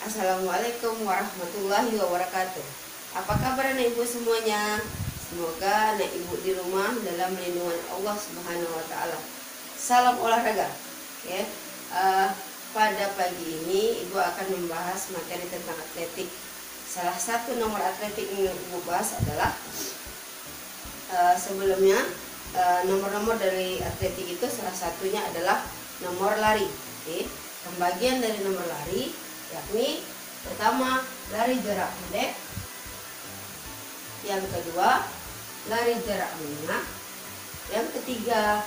Assalamualaikum warahmatullahi wabarakatuh. Apa kabar anak ibu semuanya? Semoga anak ibu di rumah dalam lindungan Allah Subhanahu wa Ta'ala. Salam olahraga. Ya. Pada pagi ini ibu akan membahas materi tentang atletik. Salah satu nomor atletik yang ibu bahas adalah sebelumnya nomor-nomor dari atletik itu salah satunya adalah nomor lari. Oke. Pembagian dari nomor lari yakni pertama lari jarak pendek, yang kedua lari jarak menengah, yang ketiga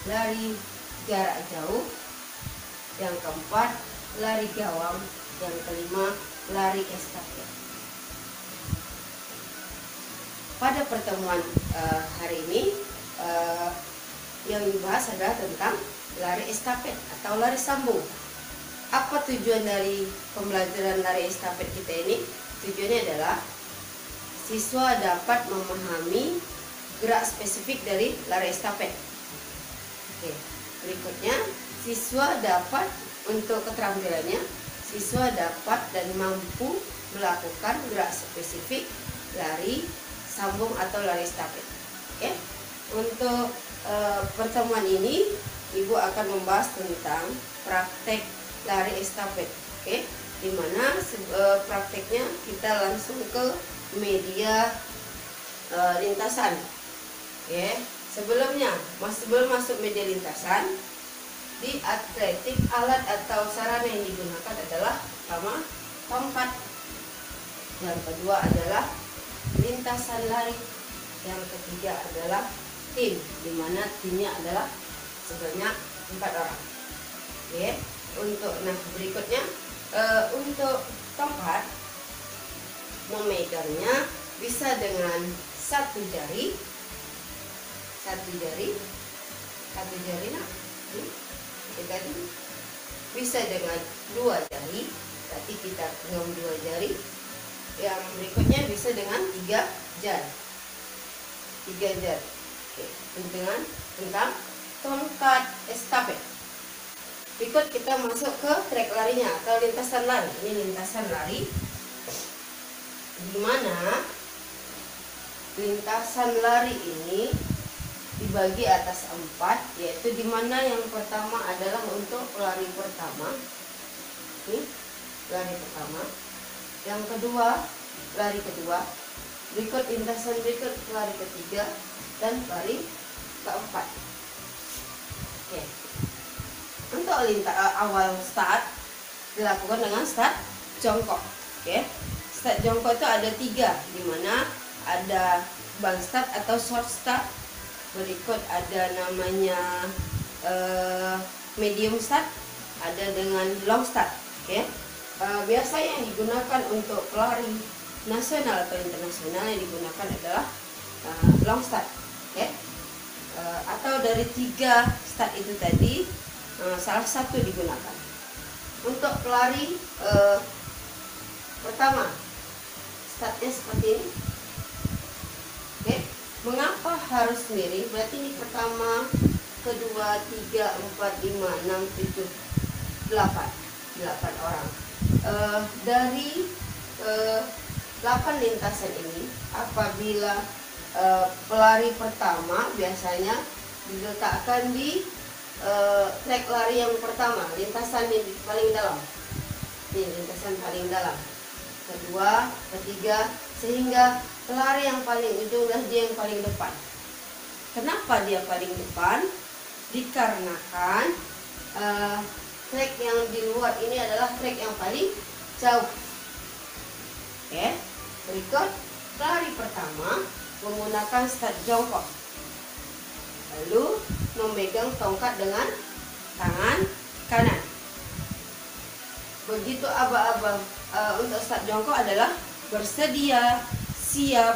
lari jarak jauh, yang keempat lari gawang, yang kelima lari estafet. Pada pertemuan hari ini yang dibahas adalah tentang lari estafet atau lari sambung. Apa tujuan dari pembelajaran lari estafet kita ini? Tujuannya adalah siswa dapat memahami gerak spesifik dari lari estafet. Oke, berikutnya siswa dapat, untuk keterampilannya, siswa dapat dan mampu melakukan gerak spesifik lari sambung atau lari estafet. Oke, untuk pertemuan ini ibu akan membahas tentang praktek lari estafet. Oke, dimana prakteknya kita langsung ke media lintasan. Oke, sebelum masuk media lintasan, di atletik alat atau sarana yang digunakan adalah pertama tongkat, yang kedua adalah lintasan lari, yang ketiga adalah tim, dimana timnya adalah sebanyak 4 orang. Oke, berikutnya untuk tongkat, memegangnya bisa dengan satu jari, nah, kita ini bisa dengan 2 jari, berarti kita genggam 2 jari. Yang berikutnya bisa dengan 3 jari. Oke, tentang tongkat estafet. Berikut kita masuk ke trek larinya atau lintasan lari. Ini lintasan lari, di mana lintasan lari ini dibagi atas 4, yaitu di mana yang pertama adalah untuk lari pertama. Ini lari pertama. Yang kedua lari kedua. Berikut lintasan berikut lari ketiga dan lari keempat. Oke. Untuk awal start dilakukan dengan start jongkok. Oke. Start jongkok itu ada 3, di mana ada bang start atau short start. Berikut ada namanya medium start, ada dengan long start. Oke. Biasanya yang digunakan untuk pelari nasional atau internasional yang digunakan adalah long start. Oke. Atau dari 3 start itu tadi, salah satu digunakan. Untuk pelari pertama, startnya seperti ini. Oke, mengapa harus miring? Berarti ini pertama, kedua, 3, 4, 5, 6, 7, 8 orang. Dari 8 lintasan ini, apabila pelari pertama biasanya diletakkan di trek lari yang pertama, lintasan yang paling dalam. Ini lintasan paling dalam. Kedua, ketiga, sehingga pelari yang paling ujung adalah dia yang paling depan. Kenapa dia paling depan? Dikarenakan trek yang di luar ini adalah trek yang paling jauh. Oke, berikut pelari pertama menggunakan start jongkok, lalu memegang tongkat dengan tangan kanan. Begitu aba-aba untuk start jongkok adalah bersedia, siap,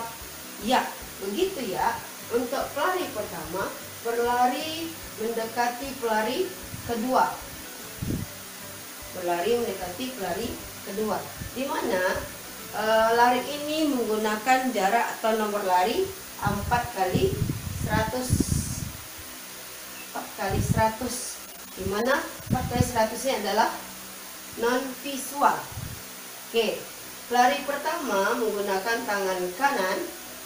ya. Begitu ya. Untuk pelari pertama berlari mendekati pelari kedua. Di mana lari ini menggunakan jarak atau nomor lari 4 kali 100, di mana 4 kali 100 ini adalah non visual. Oke, pelari pertama menggunakan tangan kanan,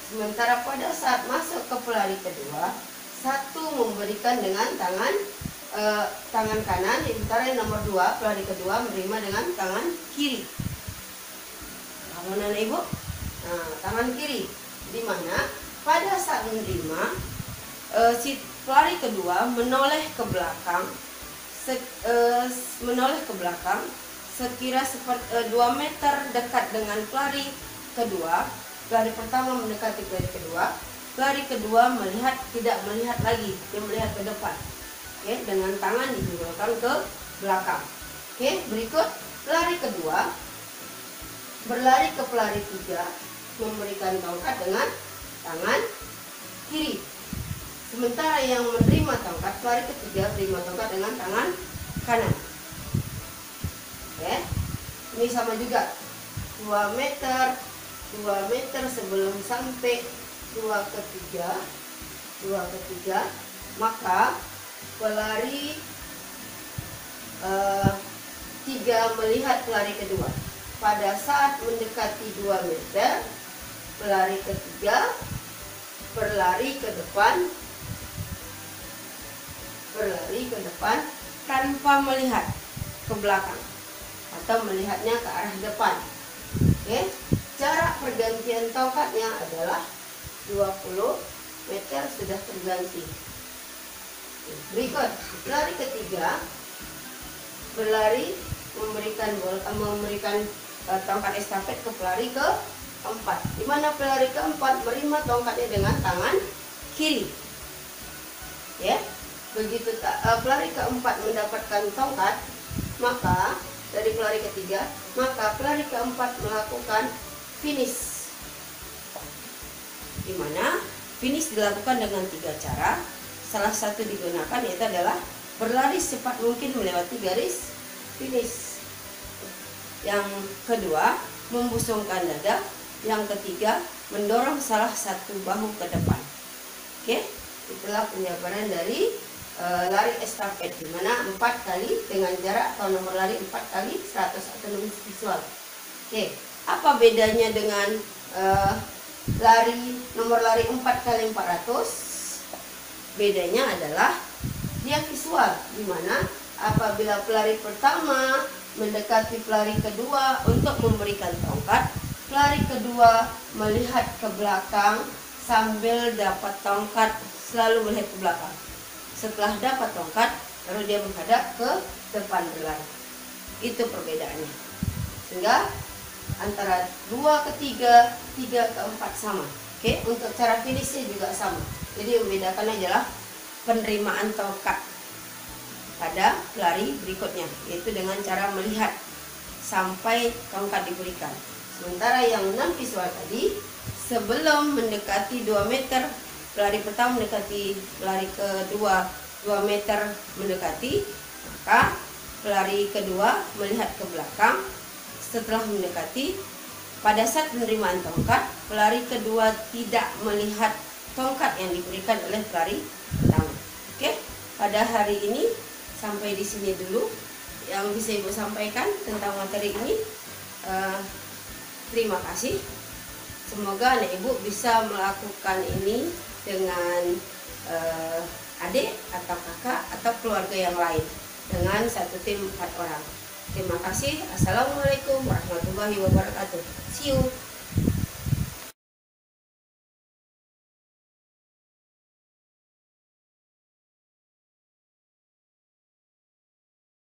sementara pada saat masuk ke pelari kedua, satu memberikan dengan tangan kanan, sementara yang nomor 2 pelari kedua menerima dengan tangan kiri. Paham anak ibu? Nah, tangan kiri, di mana pada saat menerima si pelari kedua menoleh ke belakang, sekira 2 meter dekat dengan pelari kedua. Pelari pertama mendekati pelari kedua. Pelari kedua tidak melihat lagi, dia melihat ke depan. Oke, dengan tangan dijulurkan ke belakang. Oke, berikut pelari kedua berlari ke pelari 3, memberikan tongkat dengan tangan kiri. Sementara yang menerima tongkat, pelari ketiga menerima tongkat dengan tangan kanan. Oke, ini sama juga 2 meter sebelum sampai 2 ketiga, maka pelari 3 melihat pelari kedua. Pada saat mendekati 2 meter, pelari ketiga berlari ke depan tanpa melihat ke belakang atau melihatnya ke arah depan. Oke, jarak pergantian tongkatnya adalah 20 meter sudah terganti. Berikut pelari ketiga berlari memberikan tongkat estafet ke pelari keempat, di mana pelari keempat menerima tongkatnya dengan tangan kiri. Ya, begitu pelari keempat mendapatkan tongkat, maka dari pelari ketiga, maka pelari keempat melakukan finish. Di mana finish dilakukan dengan 3 cara. Salah satu digunakan yaitu adalah berlari secepat mungkin melewati garis finish. Yang kedua, membusungkan dada. Yang ketiga, mendorong salah satu bahu ke depan. Oke, itulah penjabaran dari lari estafet, di mana 4 kali dengan jarak atau nomor lari 4 kali 100 atau lebih visual. Oke, apa bedanya dengan nomor lari 4 kali 400? Bedanya adalah dia visual, di mana apabila pelari pertama mendekati pelari kedua untuk memberikan tongkat, pelari kedua melihat ke belakang sambil dapat tongkat, selalu melihat ke belakang. Setelah dapat tongkat, baru dia menghadap ke depan berlari. Itu perbedaannya. Sehingga antara 2 ke 3, 3 ke 4 sama. Oke, untuk cara finishnya juga sama. Jadi yang membedakan adalah penerimaan tongkat pada pelari berikutnya, yaitu dengan cara melihat sampai tongkat diberikan. Sementara yang non visual tadi, sebelum mendekati 2 meter, pelari pertama mendekati pelari kedua 2 meter mendekati, maka pelari kedua melihat ke belakang. Setelah mendekati, pada saat penerimaan tongkat, pelari kedua tidak melihat tongkat yang diberikan oleh pelari pertama. Oke, pada hari ini sampai di sini dulu yang bisa Ibu sampaikan tentang materi ini. Terima kasih. Semoga anak Ibu bisa melakukan ini dengan adik atau kakak atau keluarga yang lain dengan satu tim 4 orang. Terima kasih. Assalamualaikum warahmatullahi wabarakatuh. See you.